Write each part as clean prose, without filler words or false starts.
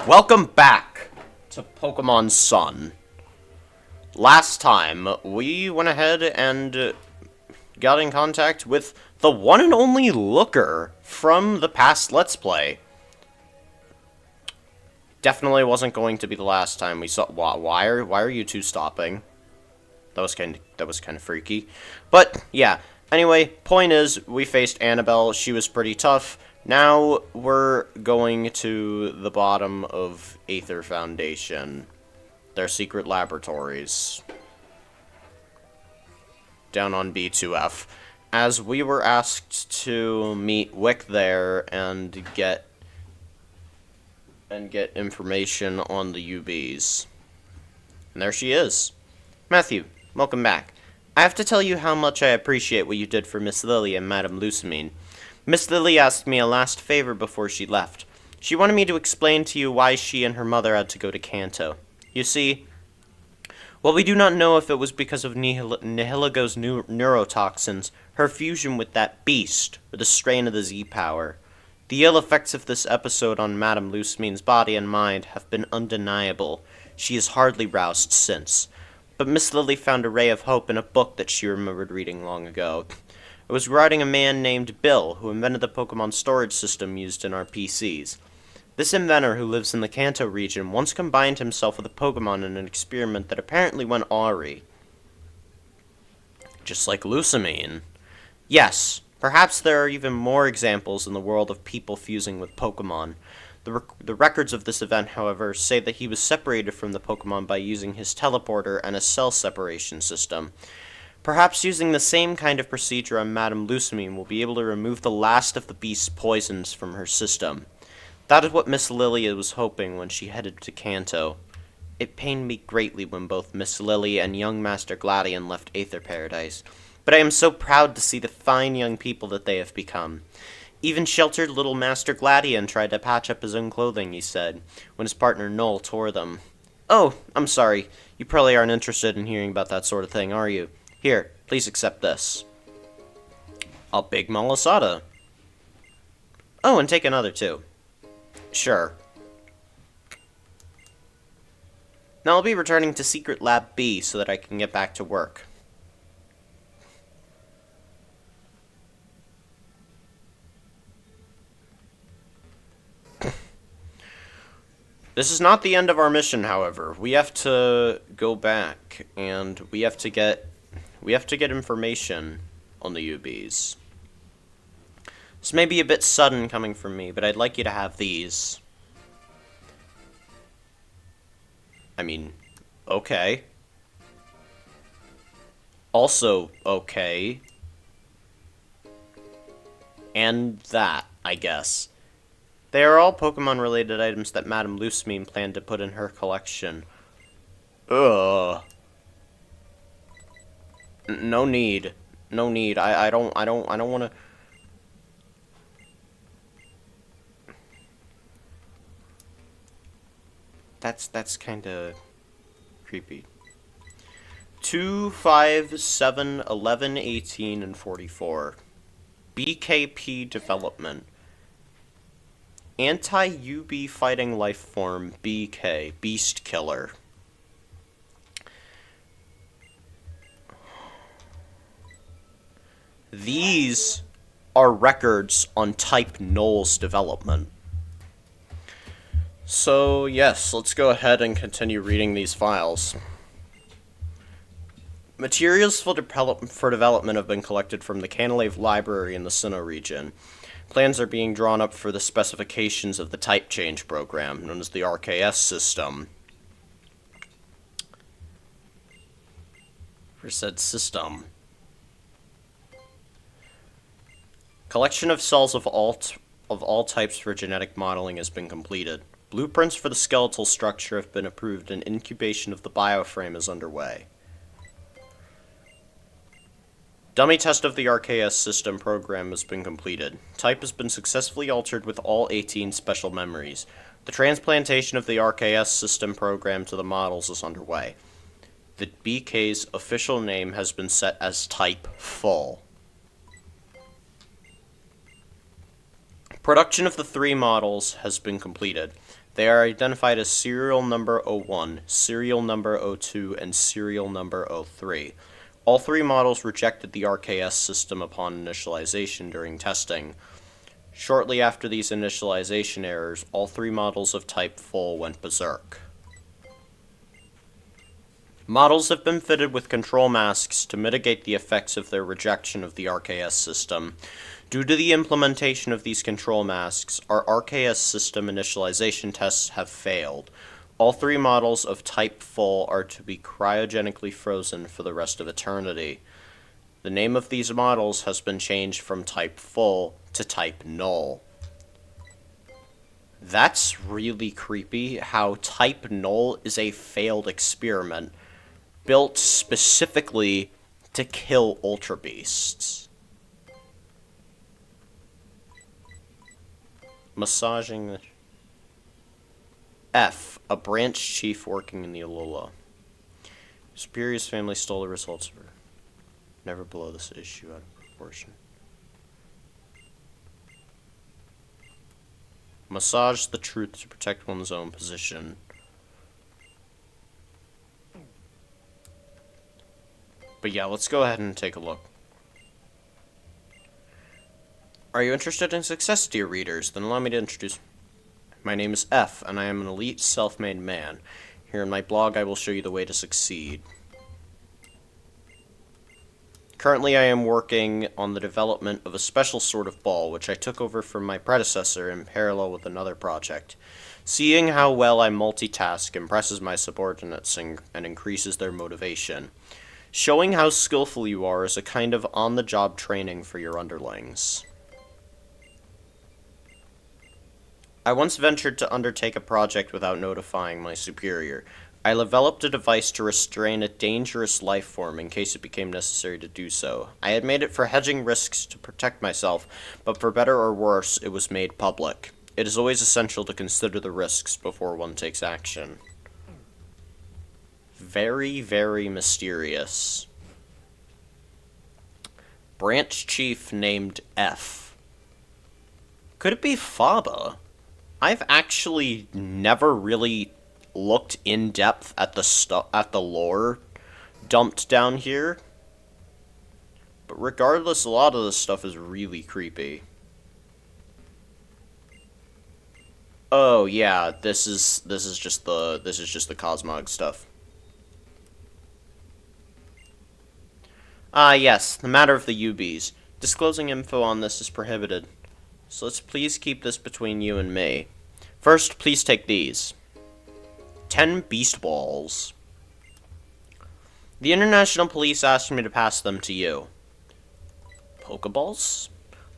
Welcome back to Pokemon Sun. Last time, we went ahead and got in contact with the one and only Looker from the past Let's Play. Definitely wasn't going to be the last time we saw. Why are you two stopping? That was kind of freaky. But yeah. Anyway, point is, we faced Annabelle. She was pretty tough. Now we're going to the bottom of Aether Foundation, their secret laboratories, down on B2F, as we were asked to meet Wick there and get information on the UBs. And there she is. Matthew, welcome back. I have to tell you how much I appreciate what you did for Miss Lily and Madame Lusamine. Miss Lily asked me a last favor before she left. She wanted me to explain to you why she and her mother had to go to Kanto. You see, while we do not know if it was because of Nihiligu's neurotoxins, her fusion with that beast, or the strain of the Z-Power, the ill effects of this episode on Madame Lusamine's body and mind have been undeniable. She has hardly roused since. But Miss Lily found a ray of hope in a book that she remembered reading long ago. It was regarding a man named Bill, who invented the Pokemon storage system used in our PCs. This inventor, who lives in the Kanto region, once combined himself with a Pokemon in an experiment that apparently went awry. Just like Lusamine. Yes, perhaps there are even more examples in the world of people fusing with Pokemon. The records of this event, however, say that he was separated from the Pokemon by using his teleporter and a cell separation system. Perhaps using the same kind of procedure on Madame Lusamine will be able to remove the last of the beast's poisons from her system. That is what Miss Lily was hoping when she headed to Kanto. It pained me greatly when both Miss Lily and young Master Gladion left Aether Paradise, but I am so proud to see the fine young people that they have become. Even sheltered little Master Gladion tried to patch up his own clothing, he said, when his partner Noel tore them. Oh, I'm sorry. You probably aren't interested in hearing about that sort of thing, are you? Here, please accept this. A big malasada. Oh, and take another, too. Sure. Now I'll be returning to Secret Lab B so that I can get back to work. This is not the end of our mission, however. We have to go back, and we have to get information on the UBs. This may be a bit sudden coming from me, but I'd like you to have these. I mean, okay. Also, okay. And that, I guess. They are all Pokemon-related items that Madame Lusamine planned to put in her collection. Ugh. No need. No need. I don't want to. That's kind of creepy. 2, 5, 7, 11, 18, and 44. BKP development. Anti-UB fighting life form BK, Beast Killer. These are records on Type Null's development. So, yes, let's go ahead and continue reading these files. Materials for development have been collected from the Canalave Library in the Sinnoh region. Plans are being drawn up for the specifications of the type change program, known as the RKS system. For said system. Collection of cells of all types for genetic modeling has been completed. Blueprints for the skeletal structure have been approved and incubation of the bioframe is underway. Dummy test of the RKS system program has been completed. Type has been successfully altered with all 18 special memories. The transplantation of the RKS system program to the models is underway. The BK's official name has been set as Type Full. Production of the 3 models has been completed. They are identified as serial number 01, serial number 02, and serial number 03. All three models rejected the RKS system upon initialization during testing. Shortly after these initialization errors, all three models of Type Full went berserk. Models have been fitted with control masks to mitigate the effects of their rejection of the RKS system. Due to the implementation of these control masks, our RKS system initialization tests have failed. All three models of Type Full are to be cryogenically frozen for the rest of eternity. The name of these models has been changed from Type Full to Type Null. That's really creepy, how Type Null is a failed experiment, built specifically to kill Ultra Beasts. Massaging the... F, a branch chief working in the Alola. Superior's family stole the results of her. Never blow this issue out of proportion. Massage the truth to protect one's own position. But yeah, let's go ahead and take a look. Are you interested in success, dear readers? Then allow me to introduce... My name is F, and I am an elite, self-made man. Here in my blog, I will show you the way to succeed. Currently, I am working on the development of a special sort of ball, which I took over from my predecessor in parallel with another project. Seeing how well I multitask impresses my subordinates and increases their motivation. Showing how skillful you are is a kind of on-the-job training for your underlings. I once ventured to undertake a project without notifying my superior. I developed a device to restrain a dangerous life form in case it became necessary to do so. I had made it for hedging risks to protect myself, but for better or worse, it was made public. It is always essential to consider the risks before one takes action. Very, very mysterious. Branch chief named F. Could it be Faba? I've actually never really looked in depth at the lore dumped down here. But regardless, a lot of this stuff is really creepy. Oh yeah, this is just the Cosmog stuff. Yes, the matter of the UBs. Disclosing info on this is prohibited. So let's please keep this between you and me. First, please take these. 10 Beast Balls. The International Police asked me to pass them to you. Pokeballs?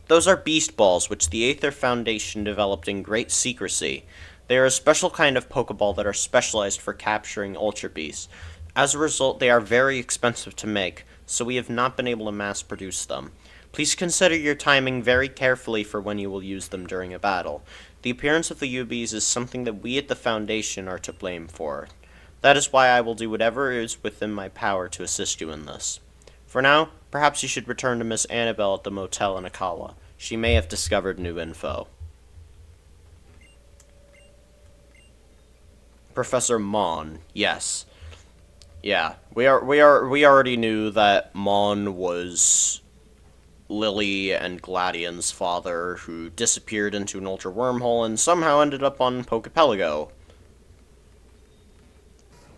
Those are Beast Balls, which the Aether Foundation developed in great secrecy. They are a special kind of Pokeball that are specialized for capturing Ultra Beasts. As a result, they are very expensive to make, so we have not been able to mass produce them. Please consider your timing very carefully for when you will use them during a battle. The appearance of the UBs is something that we at the Foundation are to blame for. That is why I will do whatever is within my power to assist you in this. For now, perhaps you should return to Miss Annabelle at the motel in Akawa. She may have discovered new info. Professor Mon, yes. Yeah, we already knew that Mon was Lily and Gladion's father, who disappeared into an ultra wormhole and somehow ended up on Pokepelago.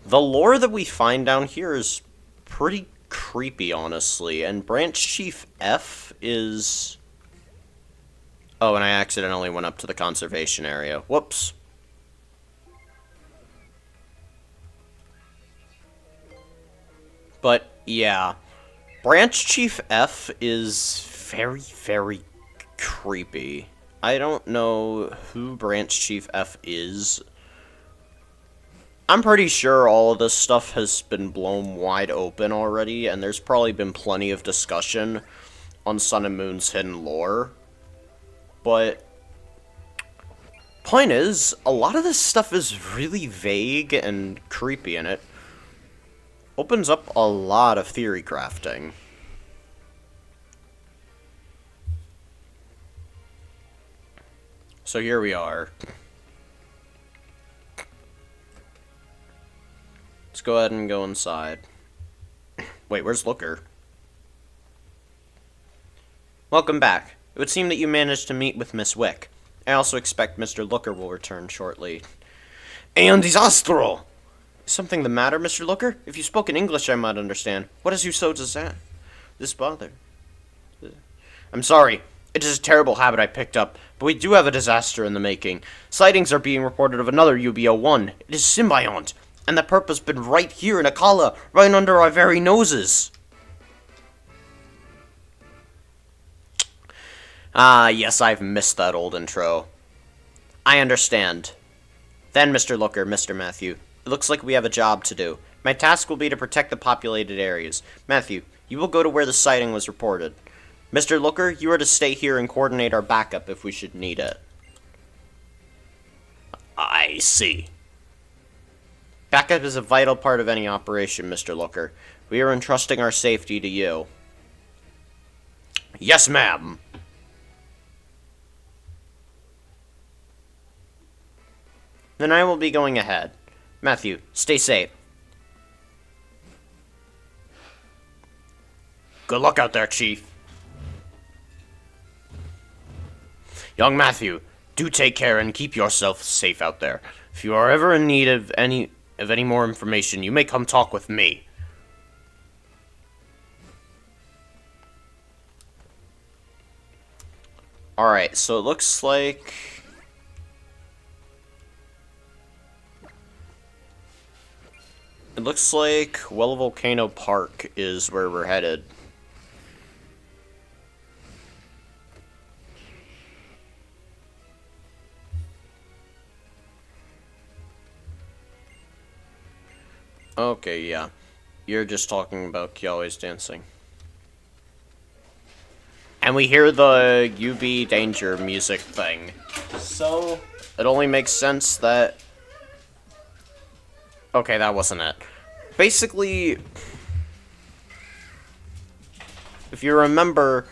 The lore that we find down here is pretty creepy, honestly, and Branch Chief F is... Oh, and I accidentally went up to the conservation area. Whoops. But, yeah. Branch Chief F is very, very creepy. I don't know who Branch Chief F is. I'm pretty sure all of this stuff has been blown wide open already, and there's probably been plenty of discussion on Sun and Moon's hidden lore. But, point is, a lot of this stuff is really vague and creepy, and it opens up a lot of theory crafting. So here we are. Let's go ahead and go inside. Wait, where's Looker? Welcome back. It would seem that you managed to meet with Miss Wick. I also expect Mr. Looker will return shortly. È un disastro! Is something the matter, Mr. Looker? If you spoke in English, I might understand. What has you so this bother? I'm sorry. It is a terrible habit I picked up, but we do have a disaster in the making. Sightings are being reported of another UBO-1. It is Symbiont, and the perp has been right here in Akala, right under our very noses. Ah, yes, I've missed that old intro. I understand. Then, Mr. Looker, Mr. Matthew, it looks like we have a job to do. My task will be to protect the populated areas. Matthew, you will go to where the sighting was reported. Mr. Looker, you are to stay here and coordinate our backup if we should need it. I see. Backup is a vital part of any operation, Mr. Looker. We are entrusting our safety to you. Yes, ma'am. Then I will be going ahead. Matthew, stay safe. Good luck out there, Chief. Young Matthew, do take care and keep yourself safe out there. If you are ever in need of any more information, you may come talk with me. Alright, so it looks like... Well Volcano Park is where we're headed. Okay, yeah. You're just talking about Kyoi's dancing. And we hear the UB Danger music thing. So, it only makes sense that... Okay, that wasn't it. Basically, if you remember,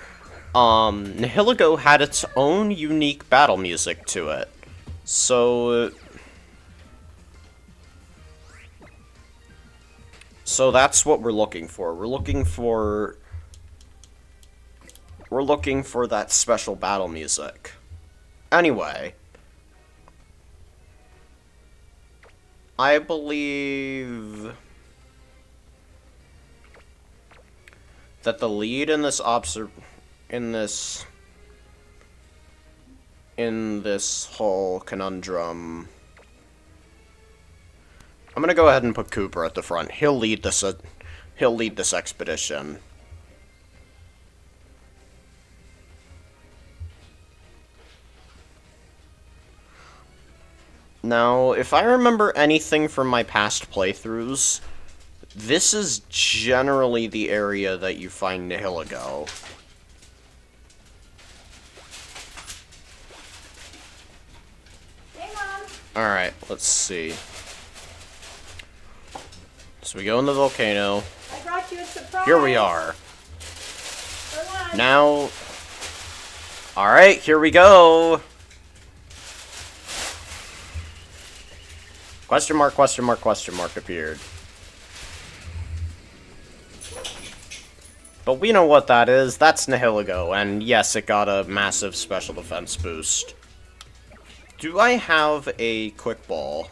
Nihilego had its own unique battle music to it. So that's what we're looking for. We're looking for that special battle music. Anyway, I believe that the lead in this whole conundrum, I'm gonna go ahead and put Cooper at the front. He'll lead this expedition. Now, if I remember anything from my past playthroughs, this is generally the area that you find Nihilego. Hey, Mom. Alright, let's see. So we go in the volcano. I brought you a surprise. Here we are. For lunch. Now... Alright, here we go! Question mark, question mark, question mark appeared. But we know what that is. That's Nihilego, and yes, it got a massive special defense boost. Do I have a quick ball?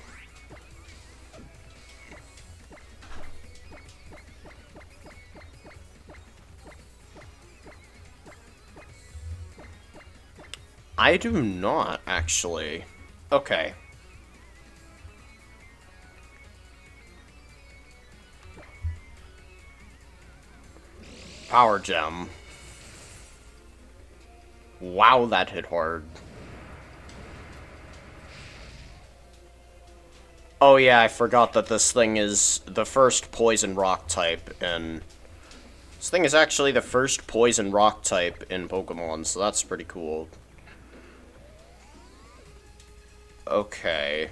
I do not, actually. Okay. Power gem. Wow, that hit hard. Oh yeah, I forgot that this thing is the first poison rock type, and this thing is actually the first poison rock type in Pokemon, so that's pretty cool. Okay.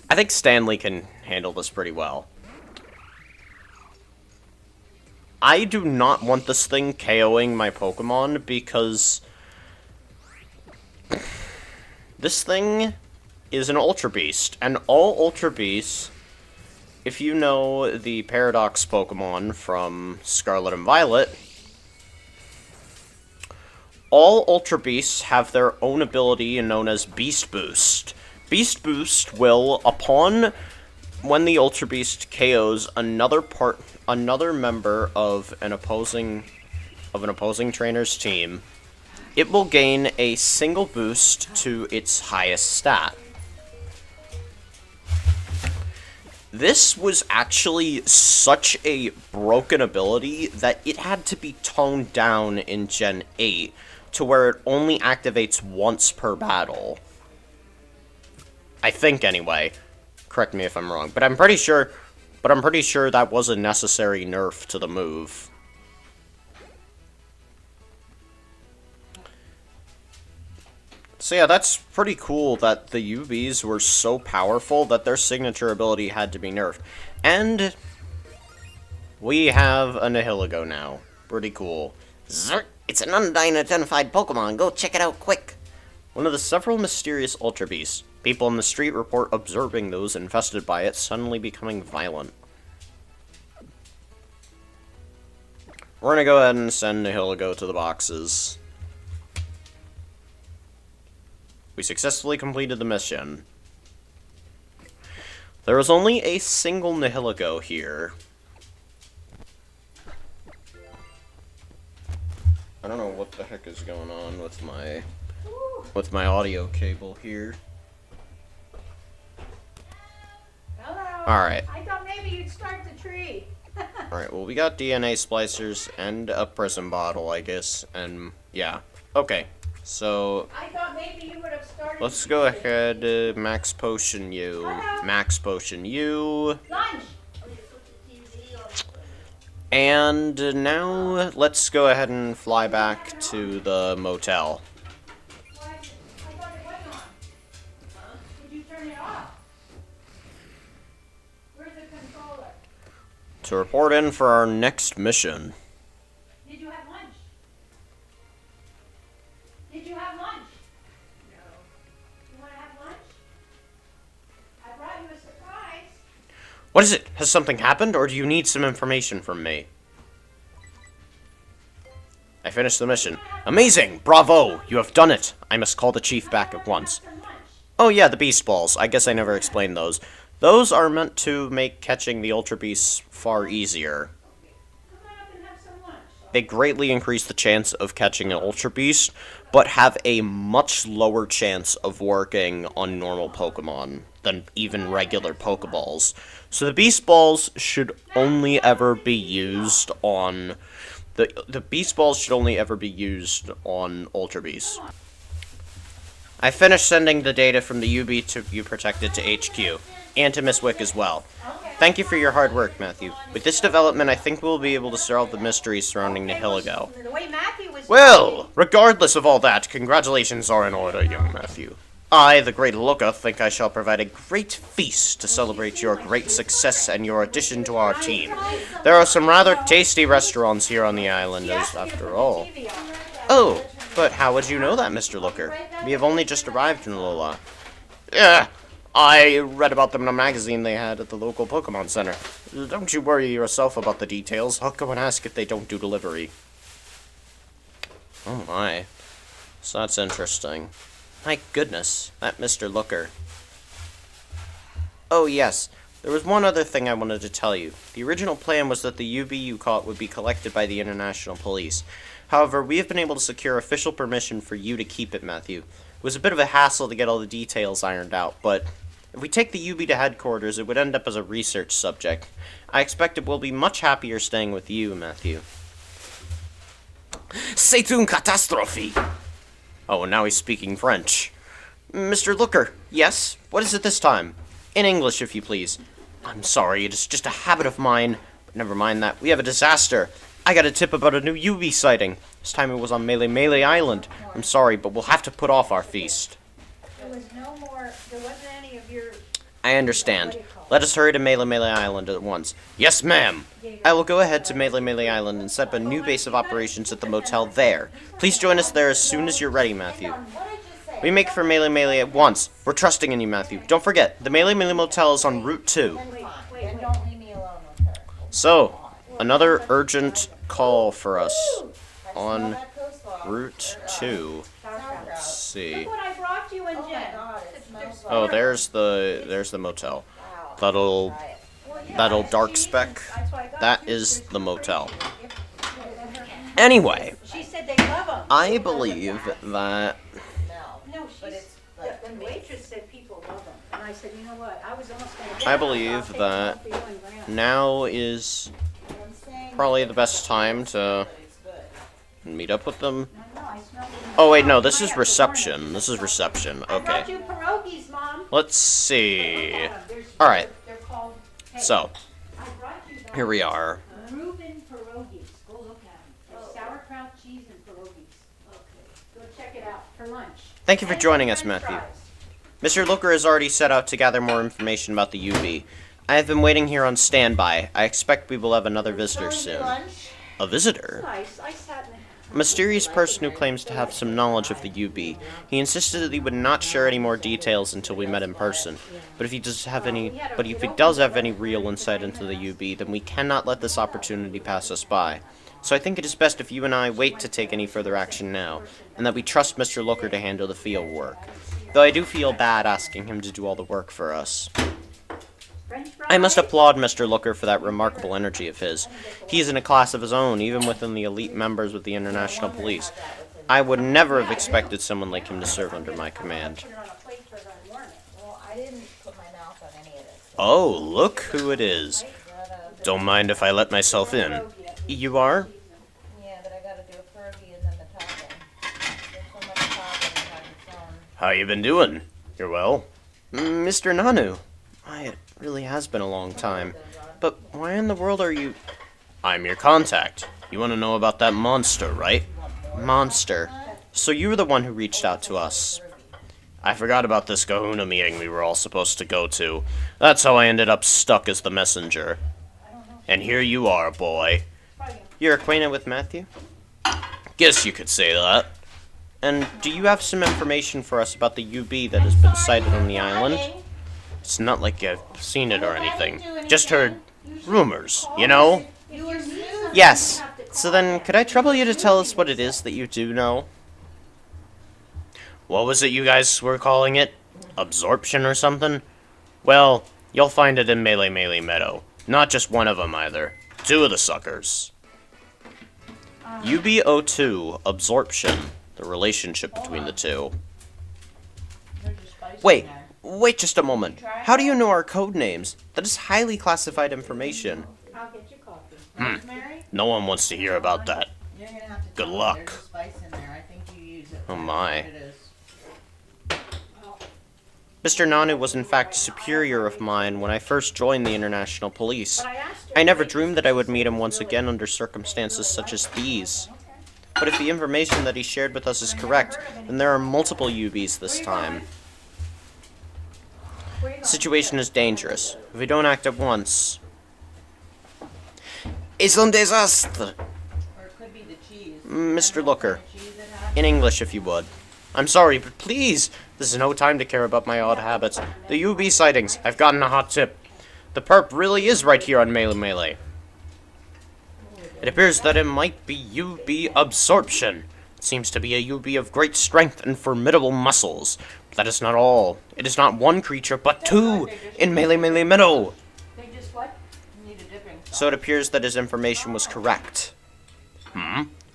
I think Stanley can handle this pretty well. I do not want this thing KOing my Pokemon because this thing is an Ultra Beast. And all Ultra Beasts, if you know the Paradox Pokemon from Scarlet and Violet, all Ultra Beasts have their own ability known as Beast Boost. Beast Boost will, when the Ultra Beast KOs another member of an opposing trainer's team, it will gain a single boost to its highest stat. This was actually such a broken ability that it had to be toned down in Gen 8 to where it only activates once per battle. I think, anyway. Correct me if I'm wrong, but I'm pretty sure that was a necessary nerf to the move. So yeah, that's pretty cool that the UBs were so powerful that their signature ability had to be nerfed. And we have a Nihilego now. Pretty cool. Zert, it's an unidentified Pokemon. Go check it out quick. One of the several mysterious Ultra Beasts. People on the street report observing those infested by it suddenly becoming violent. We're gonna go ahead and send Nihilego to the boxes. We successfully completed the mission. There was only a single Nihilego here. I don't know what the heck is going on with my audio cable here. Hello. Alright. I thought maybe you'd start the tree. Alright, well, we got DNA splicers and a prism bottle, I guess. And, yeah. Okay, so I thought maybe you would have started. let's go ahead, max potion you. Max potion you. Lunch. And now, let's go ahead and fly back to the motel. Why? I thought it was on. Huh? Did you turn it off? Where's the controller? To report in for our next mission. Did you have lunch? Did you have lunch? No. You want to have lunch? I brought you a surprise. What is it? Has something happened, or do you need some information from me? I finished the mission. Amazing! Bravo! You have done it! I must call the chief back at once. Some lunch. Oh yeah, the beast balls. I guess I never explained those. Those are meant to make catching the Ultra Beasts far easier. Come on up and have some lunch. They greatly increase the chance of catching an Ultra Beast, but have a much lower chance of working on normal Pokemon than even regular Pokeballs. So the Beast Balls should only ever be used on... The Beast Balls should only ever be used on Ultra Beasts. I finished sending the data from the UB to be protected to HQ, and to Miss Wick as well. Thank you for your hard work, Matthew. With this development, I think we'll be able to solve the mysteries surrounding Nihilego. The way Matthew was Well, regardless of all that, congratulations are in order, young Matthew. I, the great Looka, think I shall provide a great feast to celebrate your great success and your addition to our team. There are some rather tasty restaurants here on the island, after all. Oh, but how would you know that, Mr. Looker? We have only just arrived in Lola. Yeah, I read about them in a magazine they had at the local Pokemon Center. Don't you worry yourself about the details. I'll go and ask if they don't do delivery. Oh my. So that's interesting. My goodness, that Mr. Looker. Oh yes, there was one other thing I wanted to tell you. The original plan was that the UB you caught would be collected by the International Police. However, we have been able to secure official permission for you to keep it, Matthew. It was a bit of a hassle to get all the details ironed out, but if we take the UB to headquarters, it would end up as a research subject. I expect it will be much happier staying with you, Matthew. C'est une catastrophe! Oh, and now he's speaking French. Mr. Looker, yes? What is it this time? In English, if you please. I'm sorry, it is just a habit of mine. But never mind that, we have a disaster. I got a tip about a new UV sighting. This time it was on Melee Island. I'm sorry, but we'll have to put off our feast. There wasn't any of your... I understand. Let us hurry to Melee Island at once. Yes, ma'am. I will go ahead to Melee Island and set up a new base of operations at the motel there. Please join us there as soon as you're ready, Matthew. We make for Melee Melee at once. We're trusting in you, Matthew. Don't forget, the Melee Melee Motel is on Route 2. Then don't leave me alone with her. So, another urgent call for us on That coastline. Route 2. Sauerkraut. Let's see. Look what I brought you and Oh my Jen. god, it smells like Oh, there's the motel. wow. That'll Try it. Well, yeah, that'll that's dark cheese, speck. and that's why I got That you. is They're the super motel. pretty. Anyway, She said they love them. I believe that No. No, But she's, it's like the waitress said people love them. And I said, you know what, I was almost going to I get believe I'll take that one for you and Grant. now is I'm saying probably the best time to but it's good. meet up with them. I know, I smelled it in the Oh wait, no, house. this I is have to warn reception. them. This is reception. I brought Okay. you pierogies, Mom. Let's see. There's- All right. They're called, hey, So, I brought you guys here we are. Reuben pierogies. Go look at them. There's sauerkraut, cheese, and pierogies. Okay. Go check it out for lunch. Thank you for And joining us, French Matthew. fries. Mr. Looker has already set out to gather more information about the UB. I have been waiting here on standby. I expect we will have another visitor soon. Lunch? A visitor? Nice. I sat in A mysterious person who claims to have some knowledge of the UB. He insisted that he would not share any more details until we met in person. But if he does have any real insight into the UB, then we cannot let this opportunity pass us by. So I think it is best if you and I wait to take any further action now, and that we trust Mr. Looker to handle the field work. Though I do feel bad asking him to do all the work for us. French fries. I must applaud Mr. Looker for that remarkable energy of his. He is in a class of his own, even within the elite members of the International Police. I would never have expected someone like him to serve under my command. Put it on a plate for her to warm it. Well, I didn't put my mouth on any of this. Oh, look who it is. Don't mind if I let myself in. You are? Yeah, but I gotta do a pierogi and then the topping. There's so much topping it has its own. How you been doing? You're well? Mr. Nanu. Why, it really has been a long time. But why in the world are you... I'm your contact. You want to know about that monster, right? Monster. So you were the one who reached out to us. I forgot about this kahuna meeting we were all supposed to go to. That's how I ended up stuck as the messenger. And here you are, boy. You're acquainted with Matthew? Guess you could say that. And do you have some information for us about the UB that has been sighted on the island? It's not like I've seen it or anything. Just heard rumors, you know? You were snooze. Yes. So then, could I trouble you to tell us what it is that you do know? What was it you guys were calling it? Absorption or something? Well, you'll find it in Melee Melee Meadow. Not just one of them either. Two of the suckers. UbO2, absorption. The relationship between the two. There's a spice in Wait, there. wait just a moment. How do you know our code names? That is highly classified information. I'll get you coffee. Rosemary? No one wants to hear about that. You're gonna have to Good tell me. luck. There's a spice in there. I think you use it. Oh I don't my. know what it is. Mr. Nanu was in fact a superior of mine when I first joined the International Police. But I asked her. I never dreamed that I would meet him once again under circumstances such as these. But if the information that he shared with us is correct, then there are multiple UBs this time. Where you The going? situation is dangerous. If we don't act at once... It's un disaster. Or it could be the cheese. Mr. Looker, Cheese it has. in English if you would. I'm sorry, but please! This is no time to care about my odd habits. The UB sightings, I've gotten a hot tip. The perp really is right here on Melee Melee. It appears that it might be UB absorption. It seems to be a UB of great strength and formidable muscles. But that is not all. It is not one creature, but two in Melee Melee Meadow. They just what? You need a dipping sauce. So it appears that his information was correct.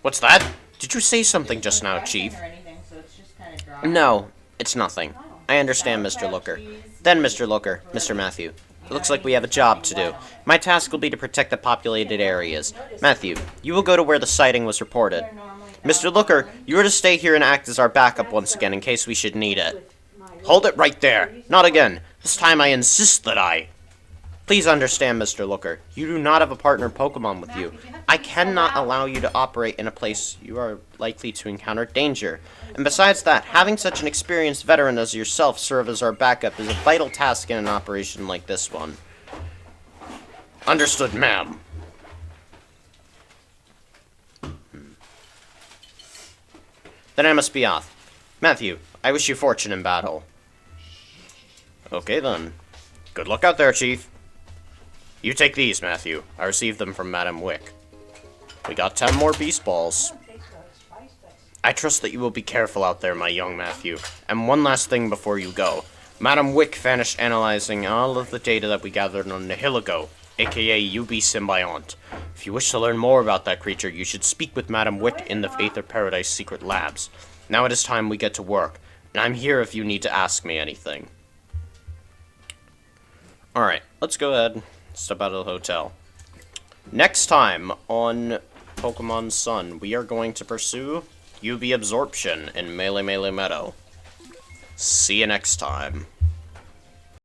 What's that? Did you say something just now, Chief? Or anything, so it's just kind of dry. No, it's nothing. I understand, Mr. Looker. Then, Mr. Looker, Mr. Matthew. It looks like we have a job to do. My task will be to protect the populated areas. Matthew, you will go to where the sighting was reported. Mr. Looker, you are to stay here and act as our backup once again in case we should need it. Hold it right there. Not again. This time I insist that I... Please understand, Mr. Looker. You do not have a partner Pokemon with you. I cannot allow you to operate in a place you are likely to encounter danger. And besides that, having such an experienced veteran as yourself serve as our backup is a vital task in an operation like this one. Understood, ma'am. Then I must be off. Matthew, I wish you fortune in battle. Okay, then. Good luck out there, Chief. You take these, Matthew. I received them from Madam Wick. We got 10 more beast balls. I trust that you will be careful out there, my young Matthew. And one last thing before you go. Madam Wick finished analyzing all of the data that we gathered on Nihiligo, aka UB Symbiont. If you wish to learn more about that creature, you should speak with Madam Wick in the Aether Paradise Secret Labs. Now it is time we get to work, and I'm here if you need to ask me anything. Alright, let's go ahead and step out of the hotel. Next time on Pokemon Sun, we are going to pursue UB Absorption in Melee Melee Meadow. See you next time.